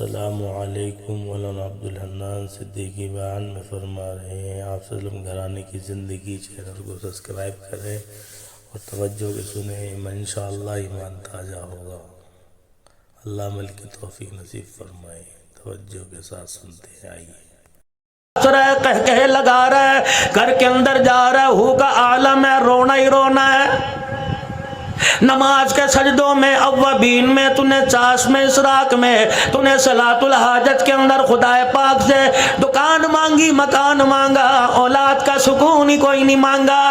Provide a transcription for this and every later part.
السلام علیکم۔ مولانا عبدالحنان صدیقی بیان میں فرما رہے ہیں آپ سلم گھرانے کی زندگی چینل کو سبسکرائب کریں اور توجہ کے سنیں، انشاءاللہ ایمان تازہ ہوگا۔ اللہ عمل کی توفیق نصیب فرمائے۔ توجہ کے ساتھ سنتے ہیں، آئیے۔ کہہ لگا رہا ہے، گھر کے اندر جا رہا ہے، ہو کا عالم ہے، رونا ہی رونا ہے۔ نماز کے سجدوں میں، اوابین میں، تونے چاش میں، اسراق میں، تونے صلاۃ الحاجت کے اندر خدا پاک سے دکان مانگی، مکان مانگا، اولاد کا سکون ہی کوئی نہیں مانگا۔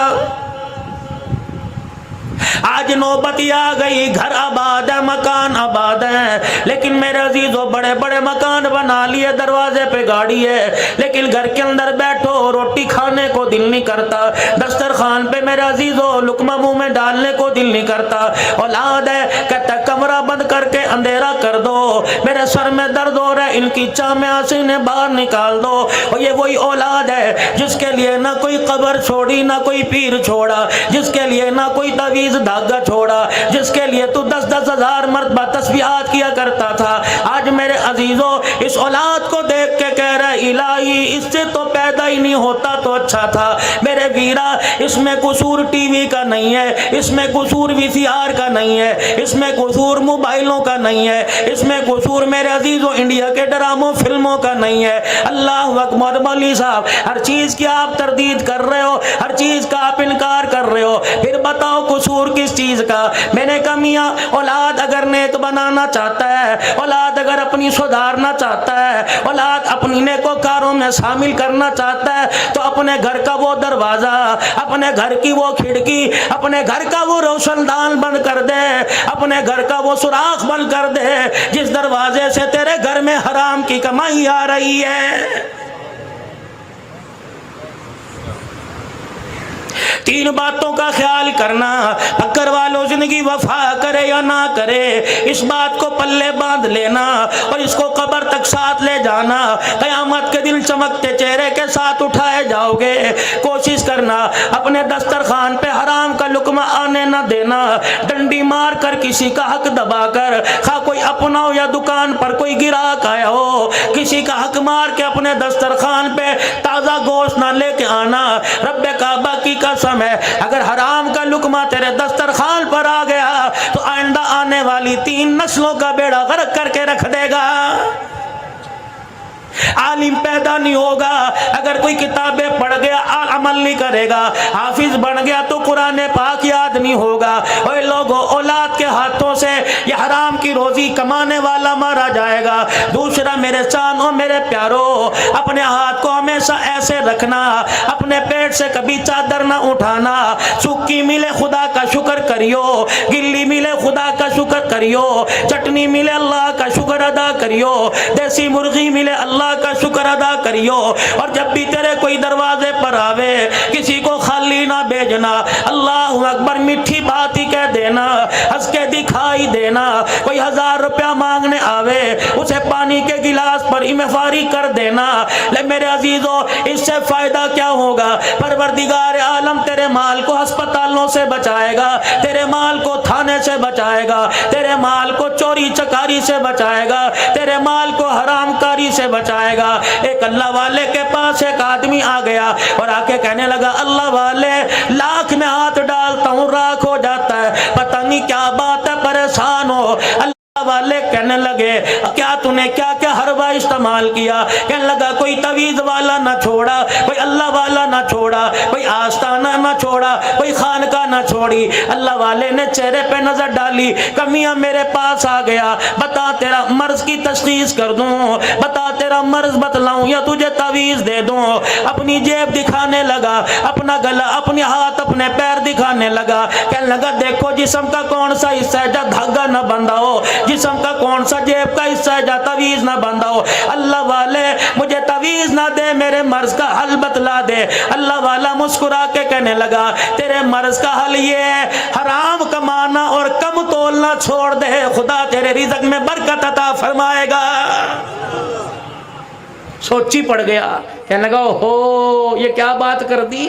آج نوبت آ گئی، گھر آباد ہے، مکان آباد ہے، لیکن میرے عزیزوں بڑے بڑے مکان بنا لیے، دروازے پہ گاڑی ہے، لیکن گھر کے اندر بیٹھو روٹی کھانے کو دل نہیں کرتا، دسترخوان پہ میرے عزیزوں لقمہ منہ میں ڈالنے کو دل نہیں کرتا۔ اولاد ہے، کہتا کمرہ بند کر کے اندھیرا کر دو، میرے سر میں درد ہو رہا ہے، ان کی چاہ سینے باہر نکال دو۔ اور یہ وہی اولاد ہے جس کے لیے نہ کوئی قبر چھوڑی، نہ کوئی پیر چھوڑا، جس کے لیے نہ کوئی تعویذ دھاگا چھوڑا، جس کے لیے تو 10,000 10,000 مرتبہ تسبیحات کیا کرتا تھا۔ آج میرے عزیزوں اس اولاد کو دیکھ کے کہہ رہے الہی اس سے تو پیدا ہی نہیں ہوتا تو اچھا تھا۔ میرے ویرا اس میں قصور ٹی وی کا نہیں ہے، اس میں قصور وی سی آر کا نہیں ہے، اس میں قصور موبائلوں کا نہیں ہے، اس میں قصور میرے عزیزوں انڈیا کے ڈراموں فلموں کا نہیں ہے۔ اللہ اکبر۔ مولوی صاحب ہر چیز کی آپ تردید کر رہے ہو، ہر چیز کا آپ انکار کر رہے ہو، پھر بتاؤ قصور کس چیز کا؟ میں نے کہا میاں اولاد اگر نیک بنانا چاہتا ہے، اولاد اگر اپنی سدھارنا چاہتا ہے، اولاد اپنی نیکوکاروں میں شامل کرنا چاہتا ہے تو اپنے گھر کا وہ دروازہ، اپنے گھر کی وہ کھڑکی، اپنے گھر کا وہ روشن دان بند کر دے، اپنے گھر کا وہ سوراخ بند کر دے جس دروازے سے تیرے گھر میں حرام کی کمائی آ رہی ہے۔ تین باتوں کا خیال کرنا، پکڑ والوں زندگی وفا کرے یا نہ کرے، اس بات کو پلے باندھ لینا اور اس کو قبر تک ساتھ لے جانا۔ قیامت کے دن چمکتے چہرے کے ساتھ اٹھائے جاؤ گے۔ کوشش کرنا اپنے دسترخوان پہ حرام کا لقمہ آنے نہ دینا، ڈنڈی مار کر کسی کا حق دبا کر، خواہ کوئی اپنا ہو یا دکان پر کوئی گراہک آیا ہو، کسی کا حق مار کے اپنے دسترخوان پہ تازہ گوشت نہ لے کے آنا۔ رب کعبہ کی قسم ہے اگر حرام کا لقمہ تیرے دسترخوان پر آ گیا تو آئندہ آنے والی 3 نسلوں کا بیڑا غرق کر کے رکھ دے گا۔ عالم پیدا نہیں ہوگا اگر کوئی کتابیں پڑھ گیا عمل نہیں کرے گا، حافظ بن گیا تو قرآن پاک یاد نہیں ہوگا۔ اوے لوگوں، اولاد کے ہاتھوں سے یہ حرام کی روزی کمانے والا مارا جائے گا۔ دوسرا میرے چانوں میرے پیاروں، اپنے ہاتھ کو ہمیشہ ایسے رکھنا، اپنے پیٹ سے کبھی چادر نہ اٹھانا۔ سکی ملے خدا کا شکر کریو، گلی ملے خدا کا شکر کریو، چٹنی ملے اللہ کا شکر ادا کریو، دیسی مرغی ملے اللہ کا شکر ادا کریو۔ اور جب بھی تیرے کوئی دروازے پر آوے کسی کو خالی نہ بھیجنا، اللہ اکبر میٹھی بات ہی کہہ دینا، ہنس کے دکھائی دینا۔ کوئی 1000 روپیہ مانگنے آوے اسے پانی کے گلاس پر امفاری کر دینا۔ لے میرے عزیزوں اس سے فائدہ کیا ہوگا؟ پروردگار عالم تیرے مال کو ہسپتالوں سے بچائے گا، تیرے مال کو تھانے سے بچائے گا، تیرے مال کو چوری چکاری سے بچائے گا، تیرے مال کو حرام کاری سے بچائے گا۔ ایک اللہ والے کے پاس ایک آدمی آ گیا اور آ کے کہنے لگا اللہ والے لاکھ میں ہاتھ ڈالتا ہوں راکھ ہو جاتا ہے، پتہ نہیں کیا بات ہے، پریشان ہو۔ اللہ والے کہنے لگے کیا تو نے کیا کیا حربہ استعمال کیا؟ کہنے لگا کوئی تعویذ والا نہ چھوڑا، کوئی اللہ والا نہ چھوڑا، کوئی آستانہ نہ چھوڑا، کوئی خانقاہ نہ چھوڑی۔ اللہ والے نے چہرے پہ نظر ڈالی، کمیاں میرے پاس آ گیا، بتا تیرا مرض کی تشخیص کر دوں، بتا تیرا مرض بتلاؤں یا تجھے تعویذ دے دوں۔ اپنی جیب دکھانے لگا، اپنا گلا، اپنے ہاتھ، اپنے پیر دکھانے لگا، کہنے لگا دیکھو جسم کا کون سا حصہ ہے جہاں دھاگا نہ بندھا ہو، جسم کا کون سا جیب کا حصہ ہے جہاں تعویذ نہ بندھا ہو۔ اللہ والے مجھے تعویذ نہ دے، میرے مرض کا حل بتلا دے۔ اللہ والا مسکرا کے کہنے لگا تیرے مرض کا حل یہ ہے حرام کمانا اور کم تولنا چھوڑ دے، خدا تیرے رزق میں برکت عطا فرمائے گا۔ سوچی پڑ گیا، کہنے لگا ہو یہ کیا بات کر دی؟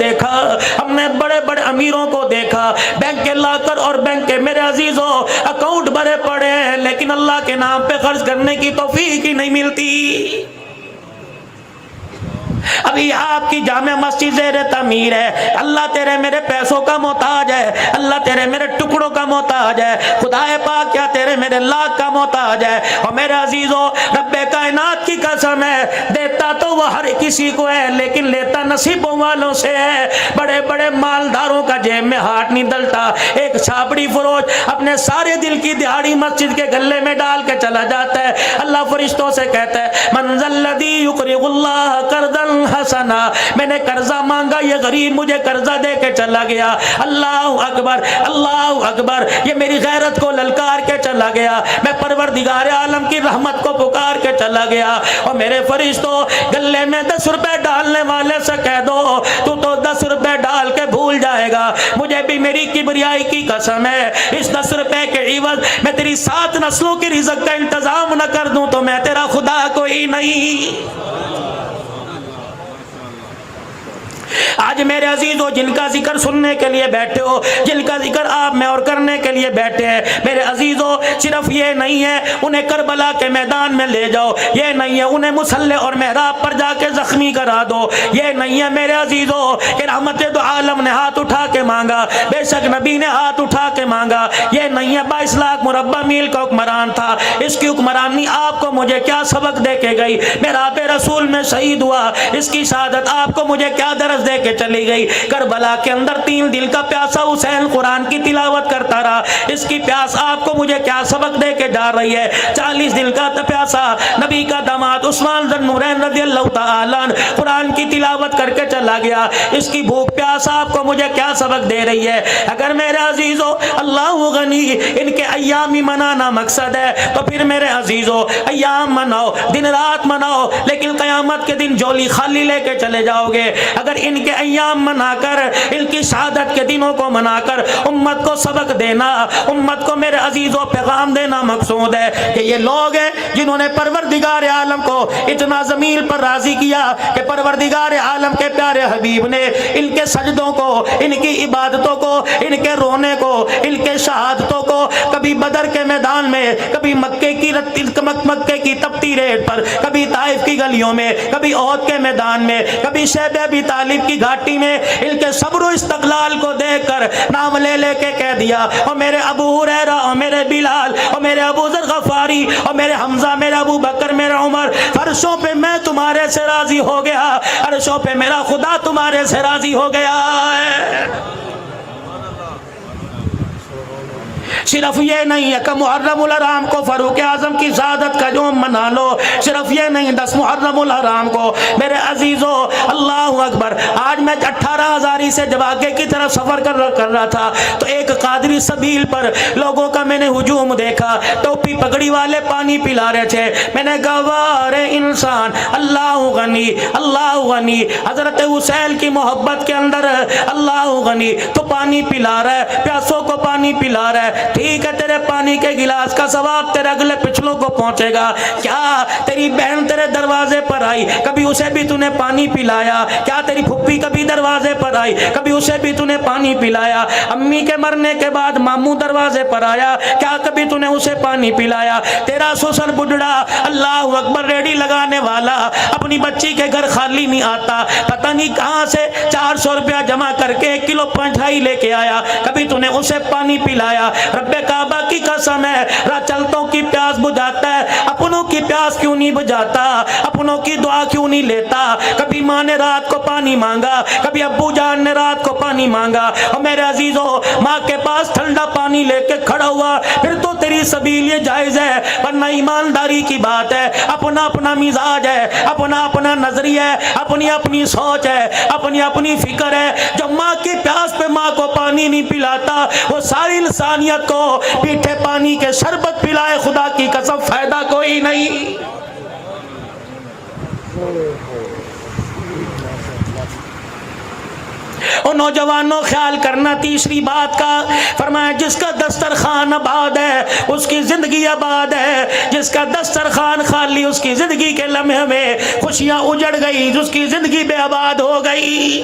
دیکھا، ہم نے بڑے بڑے امیروں کو دیکھا، بینک کے لاکر اور بینک کے میرے عزیزوں اکاؤنٹ بھرے پڑے ہیں، لیکن اللہ کے نام پہ خرچ کرنے کی توفیق ہی نہیں ملتی۔ ابھی آپ کی جامع مسجد زیر تعمیر ہے، اللہ تیرے میرے پیسوں کا محتاج ہے، اللہ تیرے میرے ٹکڑوں کا محتاج ہے، خدا پاک کیا تیرے میرے لاکھ کا محتاج ہے۔ اور میرے عزیزوں رب کائنات کی قسم ہے، دیتا تو وہ ہر کسی کو ہے لیکن لیتا نصیبوں والوں سے ہے۔ بڑے بڑے مالداروں کا جیب میں ہاتھ نہیں ڈلتا، ایک چھاپڑی فروش اپنے سارے دل کی دہاڑی مسجد کے گلے میں ڈال کے چلا جاتا ہے، اللہ فرشتوں سے کہتا ہے من ذا الذی یقرض اللہ قرضا حسنا، میں نے قرضہ مانگا یہ غریب مجھے قرضہ دے کے چلا گیا، اللہ اکبر اللہ اکبر، یہ میری غیرت کو للکار کے چلا گیا، میں پروردگار عالم کی رحمت کو پکار کے چلا گیا۔ اور میرے فرشتوں گلے میں 10 روپے ڈالنے والے سے کہہ دو تو 10 روپے ڈال کے بھول جائے گا، مجھے بھی میری کبریائی کی قسم ہے اس 10 روپے کے عوض میں تیری 7 نسلوں کی رزق کا انتظام نہ کر دوں تو میں تیرا خدا کوئی نہیں۔ آج میرے عزیزوں جن کا ذکر سننے کے لیے بیٹھے ہو، جن کا ذکر آپ میں اور کرنے کے لیے بیٹھے ہیں، میرے عزیزوں صرف یہ نہیں ہے انہیں کربلا کے میدان میں لے جاؤ، یہ نہیں ہے انہیں مصلی اور محراب پر جا کے زخمی کرا دو، یہ نہیں ہے میرے عزیزوں کہ رحمت دو عالم نے ہاتھ اٹھا کے مانگا، بے شک نبی نے ہاتھ اٹھا کے مانگا، یہ نہیں ہے 22 لاکھ مربع میل کا حکمران تھا، اس کی حکمرانی آپ کو مجھے کیا سبق دے کے گئی، میرا بے رسول میں شہید ہوا، اس کی شہادت آپ کو مجھے کیا درس دے کے چلی گئی۔ کربلا کے اندر 3 دل کا پیاسا حسین قرآن کی تلاوت کرتا رہا، اس کی پیاس آپ کو مجھے کیا سبق دے کے جا رہی ہے۔ 40 دل کا پیاسا نبی کا داماد عثمان ذو النورین رضی اللہ تعالیٰ عنہ قرآن کی تلاوت کر کے چلا گیا، اس کی بھوک پیاس آپ کو مجھے کیا سبق دے رہی ہے۔ اگر میرے عزیزوں اللہ غنی ان کے ایام ہی منانا مقصد ہے تو پھر میرے عزیزوں ایام مناؤ، دن رات مناؤ، لیکن قیامت کے دن جولی خالی لے کے چلے جاؤ گے۔ اگر ان کے ایام منا کر، ان کی شہادت کے دنوں کو منا کر امت کو سبق دینا، امت کو میرے عزیزوں پیغام دینا مقصود ہے کہ یہ لوگ ہیں جنہوں نے پروردگار عالم کو اتنا زمین پر راضی کیا کہ پروردگار عالم کے پیارے حبیب نے ان کے سجدوں کو، ان کی عبادتوں کو، ان کے رونے کو، ان کے شہادتوں کو کبھی بدر کے میدان میں، کبھی مکے کی تپتی ریت پر، کبھی طائف کی گلیوں میں، کبھی احد کے میدان میں، کبھی شیب ابی طالب کی گھاٹی میں ان کے صبر و استقلال کو دیکھ کر نام لے لے کے کہہ دیا اور میرے ابو ہریرہ اور میرے بلال اور میرے ابو ذر غفاری اور میرے حمزہ، میرے ابو بکر، میرے عمر، فرشوں پہ میں تمہارے سے راضی ہو گیا، عرشوں پہ میرا خدا تمہارے سے راضی ہو گیا ہے۔ صرف یہ نہیں ہے کہ محرم الحرام کو فاروق اعظم کی شہادت کا یوم منا لو، صرف یہ نہیں 10 محرم الحرام کو میرے عزیزوں اللہ اکبر۔ آج میں 18 ہزاری سے جب آگے کی طرف سفر کر رہا تھا تو ایک قادری سبیل پر لوگوں کا میں نے ہجوم دیکھا، ٹوپی پگڑی والے پانی پلا رہے تھے، میں نے کہا واہ انسان اللہ غنی اللہ غنی، حضرت حسین کی محبت کے اندر اللہ غنی تو پانی پلا رہا ہے، پیاسوں کو پانی پلا رہا ہے، ٹھیک ہے تیرے پانی کے گلاس کا ثواب تیرے اگلے پچھلوں کو پہنچے گا، کیا تیری بہن تیرے دروازے پر آئی کبھی اسے بھی تو نے پانی پلایا؟ کیا تیری پھپھی کبھی دروازے پر آئی کبھی اسے بھی تو نے پانی پلایا؟ امی کے مرنے کے بعد ماموں دروازے پر آیا، کیا کبھی تو نے اسے پانی پلایا؟ تیرا سسر بڈڑا اللہ اکبر ریڈی لگانے والا اپنی بچی کے گھر خالی نہیں آتا، پتہ نہیں کہاں سے 400 روپیہ جمع کر کے 1 کلو پنٹھائی لے کے آیا، کبھی تو نے اسے پانی پلایا؟ رب کعبہ کی قسم ہے راہ چلتوں کی پیاس بجھاتا ہے، اپنوں کی پیاس کیوں نہیں بجھاتا؟ اپنوں کی دعا کیوں نہیں لیتا؟ کبھی ماں نے رات کو پانی مانگا، کبھی ابو جان نے رات کو پانی مانگا، اور میرے عزیزوں ماں کے پاس ٹھنڈا پانی لے کے کھڑا ہوا، پھر تو تیری سبیل یہ جائز ہے، ورنہ ایمانداری کی بات ہے، اپنا اپنا مزاج ہے، اپنا اپنا نظریہ ہے، اپنی اپنی سوچ ہے، اپنی اپنی فکر ہے۔ جو ماں کی پیاس پہ ماں کو پانی نہیں پلاتا وہ ساری انسانیت کو پیٹھے پانی کے شربت پلائے، خدا کی قسم فائدہ کوئی نہیں۔ اور نوجوانوں خیال کرنا تیسری بات کا، فرمایا جس کا دسترخوان آباد ہے اس کی زندگی آباد ہے، جس کا دسترخوان خالی اس کی زندگی کے لمحے میں خوشیاں اجڑ گئی، جس کی زندگی بے آباد ہو گئی۔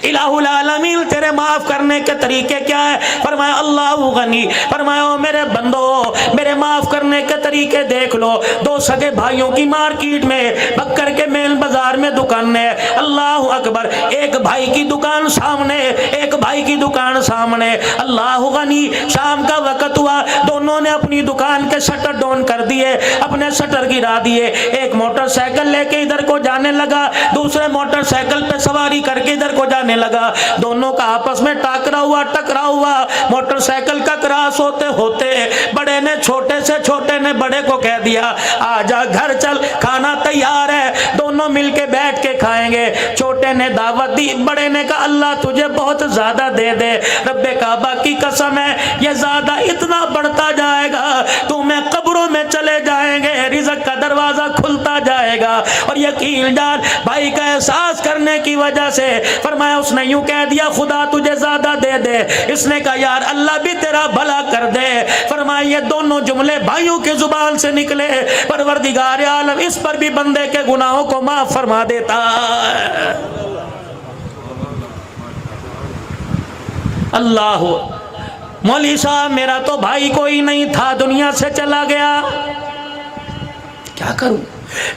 الہ العالمین تیرے معاف کرنے کے طریقے کیا ہے؟ فرمایا اللہ غنی، فرمایا او میرے بندو میرے معاف کرنے کے طریقے دیکھ لو۔ دو سگے بھائیوں کی مارکیٹ میں بکر کے مین بازار میں دکان ہے، اللہ اکبر، ایک بھائی کی دکان سامنے، ایک بھائی کی دکان سامنے، اللہ غنی، شام کا وقت ہوا، دونوں نے اپنی دکان کے شٹر ڈاؤن کر دیے، اپنے شٹر گرا دیے، ایک موٹر سائیکل لے کے ادھر کو جانے لگا، دوسرے موٹر سائیکل پہ سواری کر کے ادھر کو جانے لگا، دونوں کا آپس میں ٹکرا ہوا، موٹر سائیکل کا کراس ہوتے ہوتے بڑے نے چھوٹے سے، چھوٹے نے بڑے کو کہہ دیا آجا گھر چل، کھانا تیار ہے، دونوں مل کے بیٹھ کے کھائیں گے۔ چھوٹے نے دعوت دی، بڑے نے کہا اللہ تجھے بہت زیادہ دے دے، رب کعبہ کی قسم ہے یہ زیادہ اتنا بڑھتا جائے گا، تمہیں قبروں میں چلے جائیں گے، رزق کا دروازہ کھلتا جائے گا۔ اور یقین جان بھائی کا احساس کرنے کی وجہ سے فرمایا اس نے یوں کہہ دیا خدا تجھے زیادہ دے دے، اس نے کہا یار اللہ بھی تیرا بھلا کر دے۔ فرمایا یہ دونوں جملے بھائیوں کی زبان سے نکلے، پروردگار عالم اس پر بھی بندے کے گناہوں کو معاف فرما دیتا ہے۔ اللہ، مولوی صاحب میرا تو بھائی کوئی نہیں تھا، دنیا سے چلا گیا، کیا کروں؟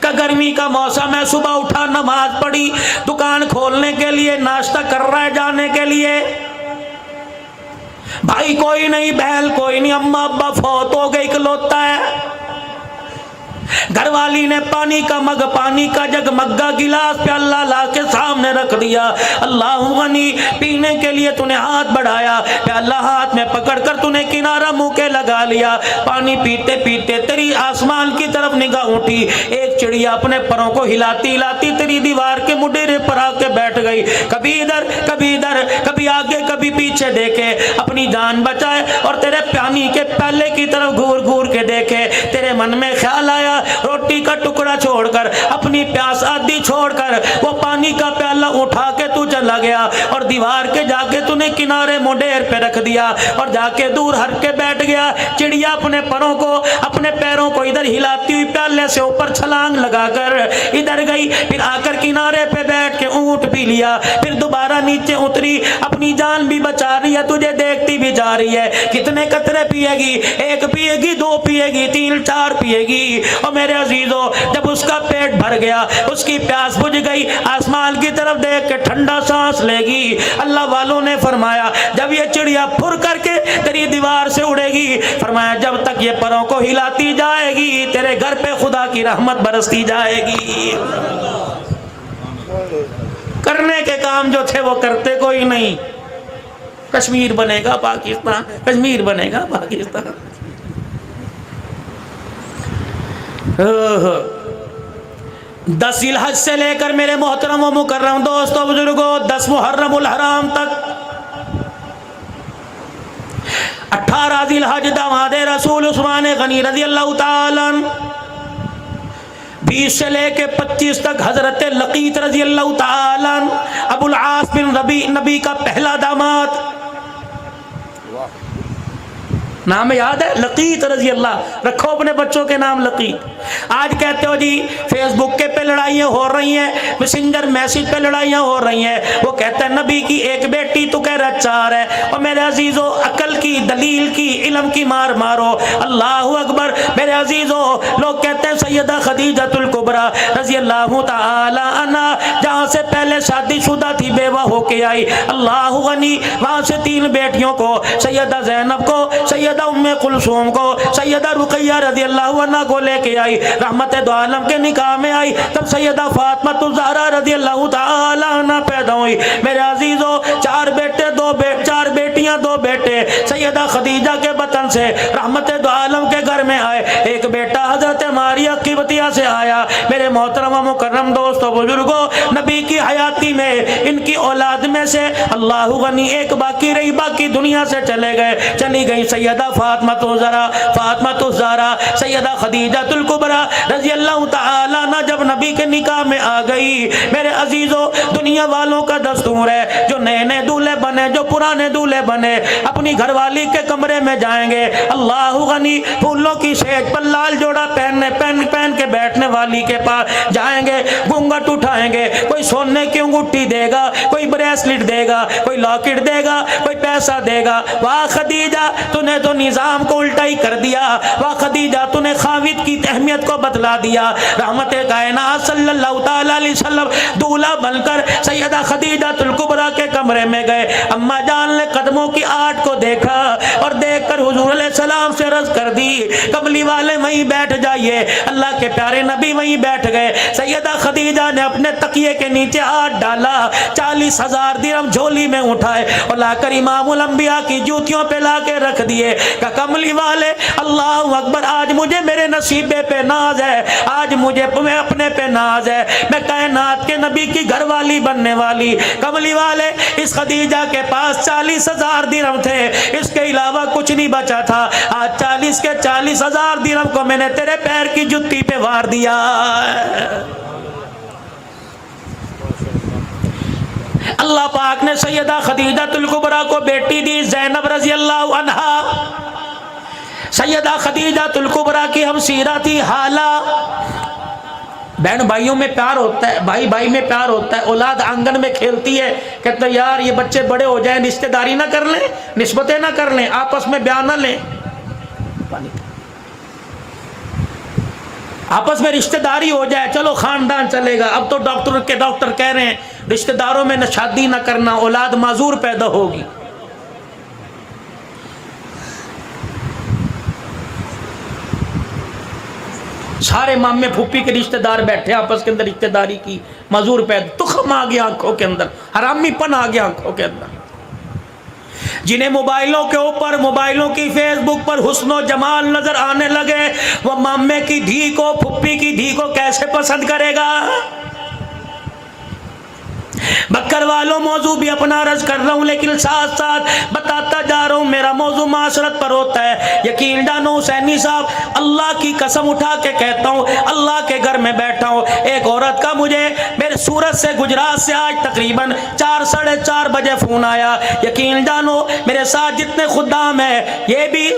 کہ گرمی کا موسم ہے، صبح اٹھا نماز پڑھی، دکان کھولنے کے لیے ناشتہ کر رہا ہے جانے کے لیے، بھائی کوئی نہیں، بہن کوئی نہیں، اماں ابا فوت ہو گئے، اکلوتا ہے۔ گھر والی نے پانی کا مگ، پانی کا جگ، مگا گلاس پیالہ لا کے سامنے رکھ دیا، اللہ غنی، پینے کے لیے تو نے ہاتھ بڑھایا، پیالہ ہاتھ میں پکڑ کر تو نے کنارہ منہ کے لگا لیا، پانی پیتے پیتے تیری آسمان کی طرف نگاہ اٹھی، ایک چڑیا اپنے پروں کو ہلاتی ہلاتی تیری دیوار کے مڈیرے پر آ کے بیٹھ گئی، کبھی ادھر کبھی ادھر، کبھی آگے کبھی پیچھے دیکھے، اپنی جان بچائے اور تیرے پانی کے پیالے کی طرف گھور گھور کے دیکھے، تیرے من میں خیال آیا روٹی کا ٹکڑا چھوڑ کر، اپنی پیاس آدھی چھوڑ کر وہ پانی کا پیالہ اٹھا کے تو چلا گیا اور دیوار کے جا کے تو نے کنارے مڈیر پہ رکھ دیا اور جا کے دور ہٹ کے بیٹھ گیا۔ چڑیا اپنے پروں کو، اپنے پیروں کو ادھر ہلاتی ہوئی پیالے سے اوپر چھلانگ لگا کر ادھر گئی، پھر آ کر کنارے پہ بیٹھ کے اونٹ پی لیا، پھر دوبارہ نیچے اتری، اپنی جان بھی بچا رہی ہے، تجھے دیکھتی بھی جا رہی ہے، کتنے قطرے پیے گی، ایک پیے گی، دو پیے گی، تین چار پیے گی، اور میرے عزیزو جب اس کا پیٹ بھر گیا، اس کی پیاس بجھ گئی، آسمان کی طرف دیکھ کے ٹھنڈا سانس لے گی۔ اللہ والوں نے فرمایا جب یہ چڑیا پھر کر کے تیری دیوار سے اڑے گی، فرمایا جب تک یہ پروں کو ہلاتی جائے گی تیرے گھر پہ خدا کی رحمت برستی جائے گی۔ کرنے کے کام جو تھے وہ کرتے کوئی نہیں، کشمیر بنے گا پاکستان، کشمیر بنے گا پاکستان۔ 10 ذی الحج سے لے کر میرے محترم و مکرم دوستو بزرگوں 10 محرم الحرام تک، 18 ذی الحج داماد رسول عثمان غنی رضی اللہ تعالیٰ عنہ، 20 سے لے کے 25 تک حضرت لقیط رضی اللہ تعالیٰ عنہ، ابو العاص بن ربیع نبی کا پہلا داماد، نام یاد ہے لقیط رضی اللہ، رکھو اپنے بچوں کے نام لقیط۔ آج کہتے ہو جی فیس بک کے پہ لڑائیاں ہو رہی ہیں، میسنجر میسیج پہ لڑائیاں ہو رہی ہیں، وہ کہتا ہے نبی کی ایک بیٹی تو کہہ رہا 4 ہے، اور میرے عزیزو عقل کی، دلیل کی، علم کی مار مارو، اللہ اکبر۔ میرے عزیزو لوگ کہتے ہیں سیدہ خدیجۃ الکبریٰ رضی اللہ تعالی عنہا جہاں سے پہلے شادی شدہ تھی، بیوہ ہو کے آئی، اللہ غنی، وہاں سے 3 بیٹیوں کو، سیدہ زینب کو، سیدہ ام کلثوم کو، سیدہ رقیہ رضی اللہ عنہ کو لے کے آئی، رحمت دو عالم کے نکاح میں آئی، تب سیدہ فاطمہ الزہرا رضی اللہ تعالی عنہ پیدا ہوئی۔ میرے عزیزو 4 بیٹے 4 بیٹیاں 2 بیٹے سیدہ خدیجہ کے بطن سے رحمت دو عالم کے گھر میں آئے، ایک بیٹا حضرت ماریہ قبطیہ سے آیا۔ میرے محترم و مکرم دوستو بزرگوں نبی کی حیاتی میں ان کی اولاد میں سے اللہ غنی ایک باقی رہی، باقی دنیا سے چلے گئے، چلی گئی سیدہ سیدہ فاطمہ الزہرا سیدہ خدیجہ الکبریٰ رضی اللہ تعالیٰ عنہ جب نبی کے نکاح میں آ گئی، میرے عزیزو دنیا والوں کا دستور ہے، جو نئے نئے دولہے بنے، جو پرانے دولہے بنے، اپنی گھر والی کے کمرے میں جائیں گے، اللہ غنی پھولوں کی سیج پر لال جوڑا پہن کے بیٹھنے والی کے پاس جائیں گے، گھونگھٹ اٹھائیں گے، کوئی سونے کی انگوٹھی دے گا، کوئی بریسلٹ دے گا، کوئی لاکٹ دے گا، کوئی پیسہ دے گا۔ واہ خدیجہ تو نے تو نظام کو الٹا ہی کر دیا، واہ خدیجہ تو نے خاوند کی اہمیت کو بتلا دیا۔ رحمت کائنات صلی اللہ تعالی علیہ وسلم دولہا بن کر سیدہ خدیجہ الکبریٰ کے کمرے میں گئے، اما جان نے قدموں کی آٹ کو دیکھا اور دیکھ کر حضور علیہ السلام سے عرض کر دی کملی والے وہیں بیٹھ جائیے۔ اللہ کے پیارے نبی وہیں بیٹھ گئے۔ سیدہ خدیجہ نے اپنے تکیے کے نیچے ہاتھ ڈالا، 40,000 درہم جھولی میں اٹھائے اور لا کر امام الانبیاء کی جوتیوں پہ لا کے رکھ دیے کہ کملی والے اللہ اکبر، آج مجھے میرے نصیبے پہ ناز ہے، آج مجھے اپنے پہ ناز ہے، میں کائنات کے نبی کی گھر والی بننے والی۔ کملی والے اس خدیجہ کے پاس 40,000 درہم تھے، اس کے علاوہ کچھ نہیں بچا تھا۔ آج 40,000 درہم کو میں نے تیرے پیر کی جتی پہ وار دیا۔ اللہ پاک نے سیدہ خدیجہ الکبریٰ کو بیٹی دی زینب رضی اللہ عنہا۔ سیدہ خدیجہ الکبریٰ کی ہم سیرہ تھی حالہ۔ بہن بھائیوں میں پیار ہوتا ہے، بھائی بھائی میں پیار ہوتا ہے، اولاد آنگن میں کھیلتی ہے، کہتے ہیں یار یہ بچے بڑے ہو جائیں، رشتہ داری نہ کر لیں، نسبتیں نہ کر لیں، آپس میں بیان نہ لیں، آپس میں رشتہ داری ہو جائے، چلو خاندان چلے گا۔ اب تو ڈاکٹر کہہ رہے ہیں رشتہ داروں میں شادی نہ کرنا، اولاد معذور پیدا ہوگی۔ سارے مامے پھوپھی کے رشتہ دار بیٹھے آپس کے اندر رشتہ داری کی، معذور پیدا، تخم آ گیا آنکھوں کے اندر، حرامی پن آ گیا آنکھوں کے اندر۔ جنہیں موبائلوں کے اوپر، موبائلوں کی فیس بک پر حسن و جمال نظر آنے لگے، وہ مامے کی دھی کو، پھوپھی کی دھی کو کیسے پسند کرے گا؟ بکر والوں موضوع بھی اپنا عرض کر رہا ہوں، لیکن ساتھ ساتھ بتاتا جا رہا ہوں، میرا موضوع معاشرت پر ہوتا ہے۔ یقین جانو حسینی صاحب، اللہ کی قسم اٹھا کے کہتا ہوں، اللہ کے گھر میں بیٹھا ہوں، ایک عورت کا مجھے میرے سورت سے، گجرات سے آج تقریباً 4 ساڑھے 4 بجے فون آیا۔ یقین جانو میرے ساتھ جتنے خدام ہیں یہ بھی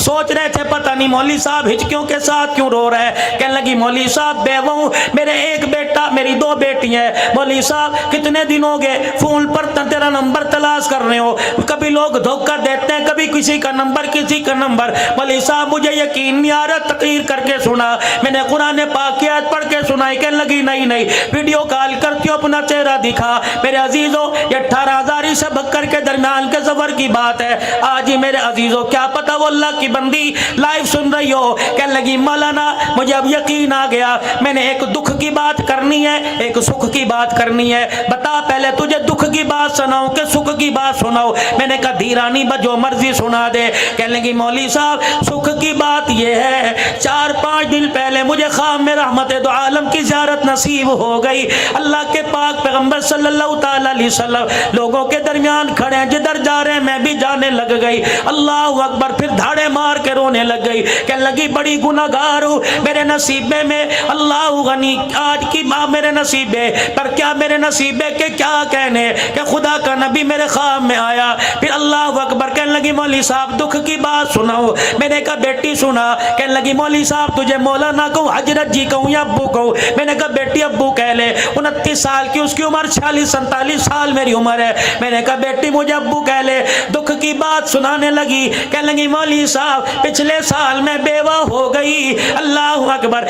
سوچ رہے تھے پتہ نہیں مولوی صاحب ہچکیوں کے ساتھ کیوں رو رہے ہیں۔ کہنے لگی مولوی صاحب بیوہ ہوں، میرے ایک بیٹا، میری 2 بیٹی ہیں، مولوی صاحب کتنے دن ہو گئے فون پر تیرا نمبر تلاش کر رہے ہو، کبھی لوگ دھوکہ دیتے ہیں، کبھی کسی کا نمبر کسی کا نمبر۔ مولوی صاحب مجھے یقین نہیں آ رہا، تقریر کر کے سنا، میں نے قرآن پاک کی آیت پڑھ کے سنائی۔ کہنے لگی نہیں ویڈیو کال کرتی ہو، اپنا چہرہ دکھا۔ میرے عزیزوں یہ 18,000 سے بکر کے درمیان کے سفر کی بات ہے۔ آج ہی میرے عزیزوں کیا پتا وہ اللہ کی بندی لائیو سن رہی ہو۔ کہنے لگی مولانا مجھے اب یقین آ گیا، میں نے ایک دکھ کی بات کرنی ہے، ایک سکھ کی بات کرنی ہے، بتا پہلے تجھے دکھ کی بات سناؤں کہ سکھ کی بات سناؤ؟ میں نے کہا دھیرانی جو مرضی سنا دے۔ کہنے لگی مولوی صاحب سکھ کی بات یہ ہے، 4-5 دن پہلے مجھے خواب میں رحمت دو عالم کی زیارت نصیب ہو گئی۔ اللہ کے پاک پیغمبر صلی اللہ تعالی علیہ وسلم لوگوں کے درمیان کھڑے ہیں، جدھر جا رہے ہیں میں بھی جانے لگ گئی۔ اللہ اکبر، پھر دھاڑے مار کے رونے لگ گئی۔ کہنے لگی بڑی گناہگار ہوں، میرے نصیبے میں اللہ غنی آج کی ماں میرے نصیبے پر کیا، میرے نصیبے کے کیا کہنے کہ خدا کا نبی میرے خواب میں آیا۔ پھر اللہ اکبر، کہنے لگی مولوی صاحب دکھ کی بات سناؤ؟ میں نے کہا بیٹی سنا۔ کہنے لگی مولوی صاحب تجھے مولانا کہوں، حضرت جی کہوں یا ابو کہوں؟ میں نے کہا بیٹی ابو کہہ لے، 29 سال کی اس کی عمر، 46-47 سال میری عمر ہے۔ میں نے کہا بیٹی مجھے ابو کہہ لے۔ دکھ کی بات سنانے لگی، کہنے لگی مولوی صاحب پچھلے سال میں بیوہ ہو گئی۔ اللہ اکبر،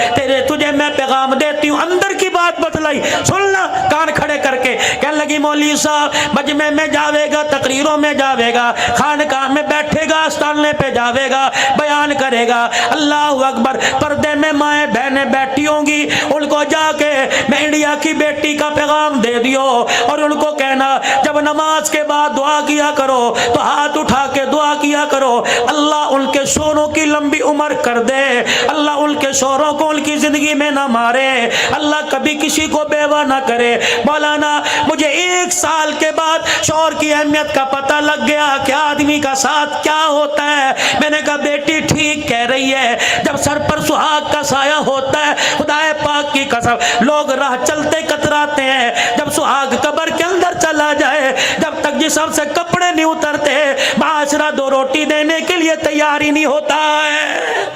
تجھے میں پیغام دیتی ہوں، اندر کی بات بتلائی، سننا کان کھڑے کر کے۔ کہنے لگی مولوی صاحب مجمع میں جاوے گا، تقریروں میں جاوے گا، خانقاہ میں بیٹھے گا، استانلے پہ جاوے گا، بیان کرے گا۔ اللہ اکبر، پردے میں مائیں بہنیں بیٹھی ہوں گی، ان کو جا کے میں انڈیا کی بیٹی کا پیغام دے دیو اور ان کو کہنا جب نماز کے بعد دعا کیا کرو تو ہاتھ اٹھا کے دعا کیا کرو، اللہ ان کے شوہروں کی لمبی عمر کر دے، اللہ ان کے شوہروں کو ان کی زندگی میں نہ مارے، اللہ کبھی کسی کو بیوہ نہ کرے۔ مولانا مجھے 1 سال کے بعد شوہر کی اہمیت کا پتہ لگ گیا کہ آدمی کا ساتھ کیا ہوتا ہے۔ میں نے کہا بیٹی ٹھیک کہہ رہی ہے، جب سر پر سہاگ کا سایہ ہوتا ہے خدا پاک کی قسم لوگ راہ چلتے کتراتے ہیں، جب سہاگ قبر کے اندر چلا جائے جب تک جسم سے کپڑے نہیں اترتے معاشرہ دو روٹی دینے کے لیے تیار ہی نہیں ہوتا ہے۔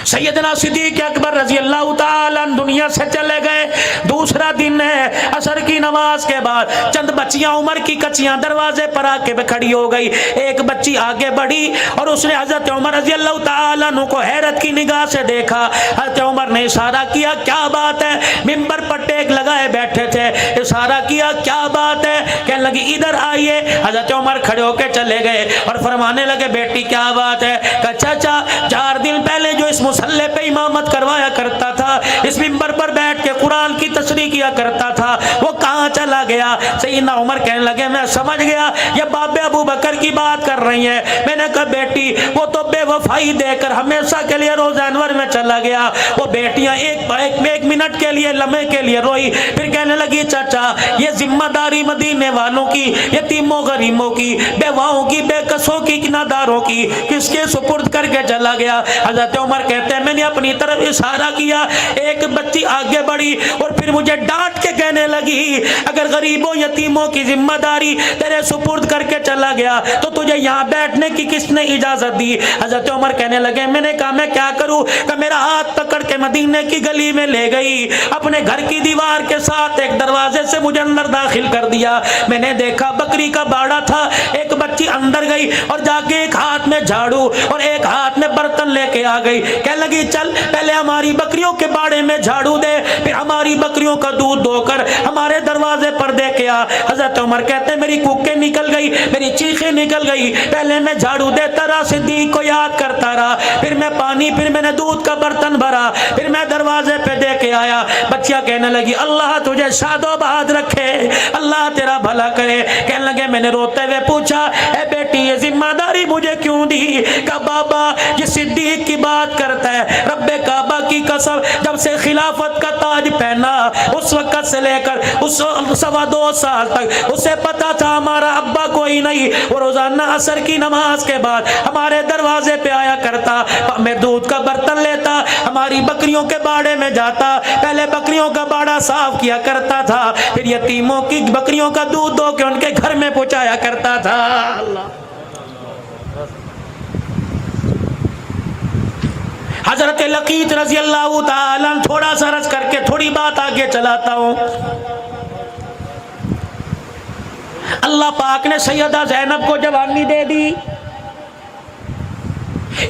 سیدنا صدیق اکبر رضی اللہ تعالیٰ دنیا سے چلے گئے، دوسرا دن ہے، عصر کی نماز کے بعد چند بچیاں عمر کی کچیاں دروازے پر آ کے کھڑی ہو گئی۔ ایک بچی آگے بڑھی اور اس نے حضرت عمر رضی اللہ تعالیٰ عنہ کو حیرت کی نگاہ سے دیکھا۔ حضرت عمر نے اشارہ کیا کیا بات ہے؟ ممبر پر ٹیک لگائے بیٹھے تھے، اشارہ کیا کیا بات ہے؟ کہنے لگی ادھر آئیے۔ حضرت عمر کھڑے ہو کے چلے گئے اور فرمانے لگے بیٹی کیا بات ہے؟ کہا چاچا 4 دن پہلے جو اس مسلح پہ امامت کروایا کرتا تھا، اس منبر پر بیٹھ کے قرآن کی تشریح کیا کرتا تھا، وہ کہاں چلا گیا؟ سیدنا عمر کہنے لگے میں سمجھ گیا یہ باب ابو بکر کی بات کر رہی ہیں۔ میں نے کہا بیٹی وہ تو بے وفائی دے کر ہمیشہ کے لیے روزہ انور میں چلا گیا۔ وہ بیٹیاں ایک منٹ کے لیے لمحے کے لیے روئی، پھر کہنے لگی چاچا یہ ذمہ داری مدینے والوں کی، یتیموں غریبوں کی، بیواؤں کی، بے کسوں کی، ناداروں کی کس کے سپرد کر کے چلا گیا؟ حضرت عمر کہتے ہیں میں نے اپنی طرف اشارہ کیا، ایک بچی آگے بڑھی اور پھر مجھے ڈانٹ کے کہنے لگی اگر غریبوں یتیموں کی ذمہ داری تیرے سپرد کر کے چلا گیا تو تجھے یہاں بیٹھنے کی کس نے اجازت دی؟ حضرت عمر کہنے لگے میں نے کہا میں کیا کروں؟ کہ میرا ہاتھ پکڑ کے مدینے کی گلی میں لے گئی، اپنے گھر کی دیوار کے ساتھ ایک دروازے سے مجھے اندر داخل کر دیا۔ میں نے دیکھا بکری کا باڑا تھا، ایک بچی اندر گئی اور جا کے ایک ہاتھ میں جھاڑو اور ایک ہاتھ میں برتن لے کے آ گئی، کہنے لگی چل پہلے ہماری بکریوں کے باڑے میں جھاڑو دے، پھر ہماری بکریوں کا دودھ دھو کر ہمارے دروازے پر دے کے آ۔ حضرت عمر کہتے ہیں میری کوکیں نکل گئی، میری چیخیں نکل گئی، پہلے میں جھاڑو دیتا رہا، صدیق کو یاد کرتا رہا، پھر میں پانی، پھر میں نے دودھ کا برتن بھرا، پھر میں دروازے پہ دے کے آیا۔ بچیاں کہنے لگی اللہ تجھے شاد و بہاد رکھے، اللہ تیرا بھلا کرے۔ کہنے لگے میں نے روتے ہوئے پوچھا اے بیٹی یہ ذمہ داری مجھے کیوں دی؟ کہ بابا یہ صدیق کی بات کرتا ہے، رب کعبہ کی قسم جب سے خلافت کا تاج پہنا اس وقت سے لے کر اس 2.25 سال تک اسے پتا تھا ہمارا ابا کوئی نہیں، وہ روزانہ عصر کی نماز کے بعد ہمارے دروازے پہ آیا کرتا، میں دودھ کا برتن لیتا، ہماری بکریوں کے باڑے میں جاتا، پہلے بکریوں کا باڑا صاف کیا کرتا تھا، پھر یتیموں کی بکریوں کا دودھ دو کے ان کے گھر میں پہنچایا کرتا تھا۔ اللہ حضرت لقیط رضی اللہ تعالیٰ تھوڑا سا رس کر کے تھوڑی بات آگے چلاتا ہوں۔ اللہ پاک نے سیدہ زینب کو جوانی دے دی،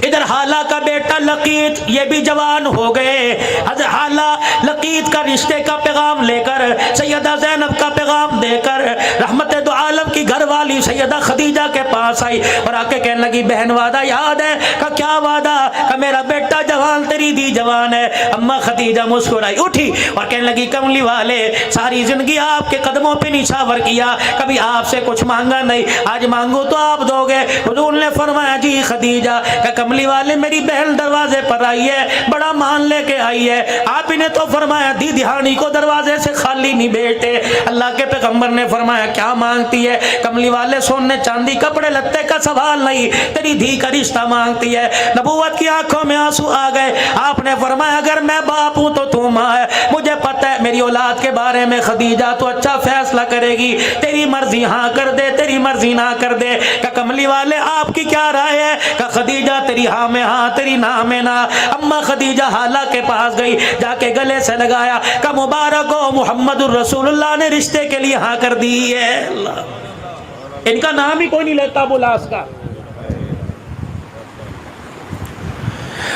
ادھر حالہ کا بیٹا لقیط یہ بھی جوان ہو گئے۔ حضرت حالہ لقیط کا رشتے کا پیغام لے کر سیدہ زینب کا پیغام دے کر رحمت دو عالم کی گھر والی سیدہ خدیجہ کے پاس آئی اور آ کے کہنے لگی بہن وعدہ یاد ہے؟ کہ کیا وعدہ؟ کہ میرا بیٹا جوان تیری دی جوان ہے۔ اما خدیجہ مسکرائی اٹھی اور کہنے لگی کملی والے ساری زندگی آپ کے قدموں پہ نشاور کیا، کبھی آپ سے کچھ مانگا نہیں، آج مانگو تو آپ دو گے۔ حضور نے فرمایا جی خدیجہ کہ کملی والے میری بہن دروازے پر آئی ہے، بڑا مان لے کے آئی ہے، آپ نے تو فرمایا دی دہانی کو دروازے سے خالی نہیں بیٹھے۔ اللہ کے پیغمبر نے فرمایا کیا مانگتی ہے؟ کملی والے سونے چاندی کپڑے لتے کا سوال نہیں، تیری دھی کا رشتہ مانگتی ہے۔ نبوت کی آنکھوں میں آنسو آ گئے، آپ نے فرمایا اگر میں باپ ہوں تو تو ماں ہے، مجھے پتہ ہے میری اولاد کے بارے میں خدیجہ تو اچھا فیصلہ کرے گی، تیری مرضی ہاں کر دے تیری مرضی نہ کر دے۔ کہ کملی والے آپ کی کیا رائے ہے؟ کہ خدیجہ تیری ہاں میں ہاں تیری نہ میں نہ۔ اما خدیجہ حالہ کے پاس گئی، جا کے گلے سے لگایا کہ مبارک ہو محمد الرسول اللہ نے رشتے کے لیے ہاں کر دی ہے۔ اللہ ان کا نام ہی کوئی نہیں لیتا بلاس کا۔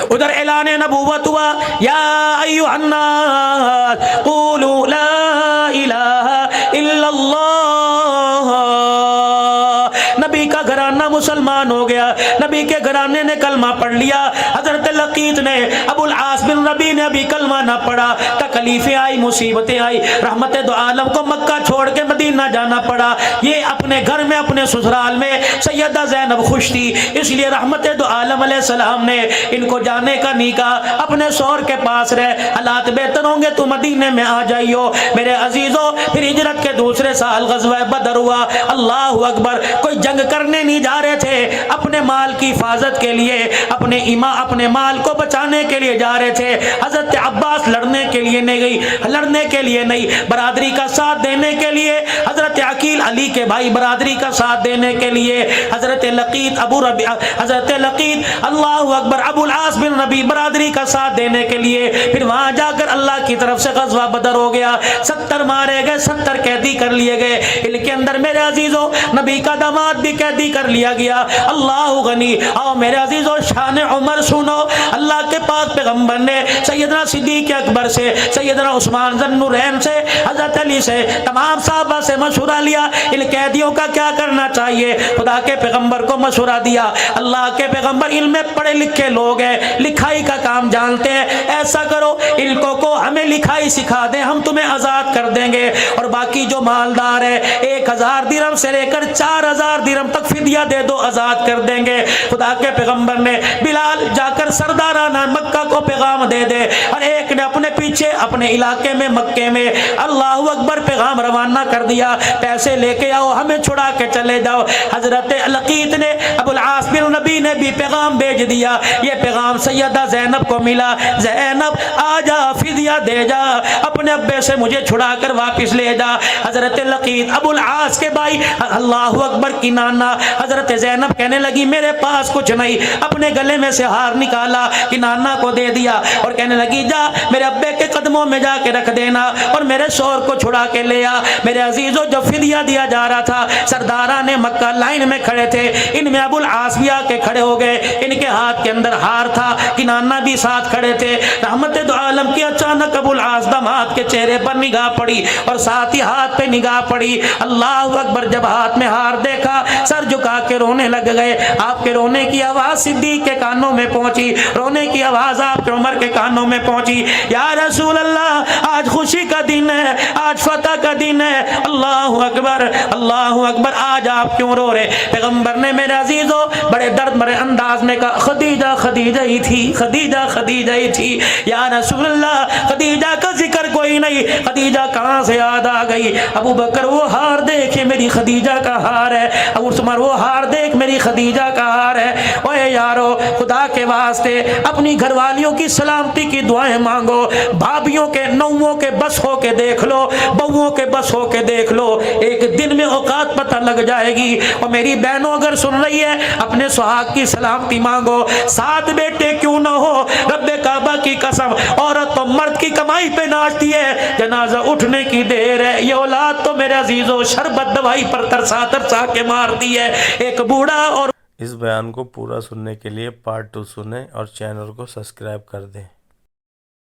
ادھر اعلان نبوت ہوا یا ایھا الناس قولوا لا الہ الا اللہ۔ نبی کا گھرانہ مسلمان ہو گیا، نبی کے گھرانے نے کلمہ پڑھ لیا، حضرت لقیط نے، ابو العاص بن ربیع نے ابھی کلمہ نہ پڑھا، تکلیفیں آئی، مصیبتیں آئی، رحمت دو عالم کو مکہ چھوڑ کے مدینہ جانا پڑا۔ یہ اپنے گھر میں اپنے سسرال میں سیدہ زینب خوش تھی، اس لیے رحمت دو عالم علیہ السلام نے ان کو جانے کا نہیں کہا، اپنے شوہر کے پاس رہ، حالات بہتر ہوں گے تو مدینے میں آ جائیو میرے عزیزو۔ پھر ہجرت کے دوسرے سال غزوہ بدر ہوا، اللہ اکبر، کوئی جنگ کرنے نہیں جا رہے تھے، اپنے مال کی حفاظت کے لیے، اپنے مال کو بچانے کے لیے جا رہے تھے۔ حضرت عباس لڑنے کے لیے نہیں، برادری کا ساتھ دینے کے لیے، حضرت عقیل علی کے بھائی برادری کا ساتھ دینے کے لیے، حضرت لقیط اللہ اکبر ابو العاص بن ربیع برادری کا ساتھ دینے کے لیے، پھر وہاں جا کر اللہ کی طرف سے غزوہ بدر ہو گیا، 70 مارے گئے، 70 قیدی کر لیے گئے، ان کے اندر میرے عزیزو نبی کا داماد بھی قیدی کر لیا گیا، اللہ غنی۔ آؤ میرے عزیزو شان عمر سنو، اللہ کے پاک پیغمبر نے سیدنا صدیق اکبر سے، سیدنا عثمان ذو النورین سے، حضرت علی سے، تمام صحابہ سے مشورہ لیا، ان قیدیوں کا کیا کرنا چاہیے، خدا کے پیغمبر کو مشورہ دیا، اللہ کے پیغمبر علم میں پڑھے لکھے لوگ ہیں، لکھائی کا کام جانتے ہیں، ایسا کرو ان کو ہمیں لکھائی سکھا دیں، ہم تمہیں آزاد کر دیں گے، اور باقی جو مالدار ہے 1000 درہم سے لے کر 4000 درہم تک فدیہ دے دو، آزاد کر دیں گے۔ خدا کے پیغمبر نے بلال جا کر سردارانہ مکہ کو پیغام دے دے، اور ایک نے اپنے پیچھے اپنے علاقے میں مکے میں اللہ اکبر پیغام روانہ کر دیا، پیسے لے کے آؤ، ہمیں چھڑا کے چلے جاؤ۔ حضرت لقیط نے، ابو العاص بن ربیع نے بھی پیغام بھیج دیا، یہ پیغام سیدہ زینب کو ملا، زینب آ جا، فدیہ دے جا، اپنے ابے سے مجھے چھڑا کر واپس لے جا۔ حضرت لقیط ابو العاص کے بھائی اللہ اکبر کی نانا حضرت زینب کہنے لگی میرے پاس کچھ نہیں، اپنے گلے میں سے ہار نکالا کہ نانا کو دے دیا، اور کہنے لگی جا میرے ابے کے قدموں میں جا کے رکھ دینا اور میرے شوہر کو چھڑا کے لے آ۔ میرے عزیزو جو فدیہ دیا جا رہا تھا، سرداران مکہ لائن میں کھڑے تھے، ان میں ابو العاص بھی آ کے کھڑے ہو گئے، ان کے ہاتھ کے اندر ہار تھا، کہ نانا بھی ساتھ کھڑے تھے۔ رحمت دو عالم کی اچانک ابو العاص داماد کے چہرے پر نگاہ پڑی اور ساتھ ہی ہاتھ پہ نگاہ پڑی، اللہ اکبر، جب ہاتھ میں ہار دیکھا سر جھکا کے رونے لگ گئے۔ آپ کے رونے کی آواز صدیق کے کانوں میں پہنچی، رونے کی آواز آپ کے عمر کے کانوں میں پہنچی، یا رسول اللہ آج خوشی کا دن ہے، آج فتح کا دن ہے، اللہ اکبر اللہ اکبر، آج آپ کیوں رو رہے؟ پیغمبر نے میرے عزیزو بڑے درد مرے انداز میں کہا خدیجہ خدیجہ ہی تھی، خدیجہ خدیجہ ہی تھی، یا رسول اللہ خدیجہ کا ذکر کوئی نہیں، خدیجہ کہاں سے یاد آ گئی؟ ابو بکر وہ ہار دیکھے میری خدیجہ کا ہار ہے، ابو عمر وہ ہار دیکھ میری خدیجہ کا ہار ہے۔ اوے یارو خدا کے واسطے اپنی گھر والیوں کی سلامتی کی دعائیں مانگو، بھابیوں کے نووں کے بس ہو کے دیکھ لو، بہووں کے بس ہو کے دیکھ لو، ایک دن میں اوقات پتہ لگ جائے گی۔ اور میری بہنوں اگر سن رہی ہے اپنے سہاگ کی سلامتی مانگو، 7 بیٹے کیوں نہ ہو، رب کعبہ کی قسم عورت تو مرد کی کمائی پہ ناچتی ہے، جنازہ اٹھنے کی دیر ہے، یہ اولاد تو میرے عزیزو شربت دوائی پر ترسا ترسا کے مارتی ہے۔ ایک بوڑھا اور اس بیان کو پورا سننے کے لیے پارٹ 2 سنیں اور چینل کو سبسکرائب کر دیں۔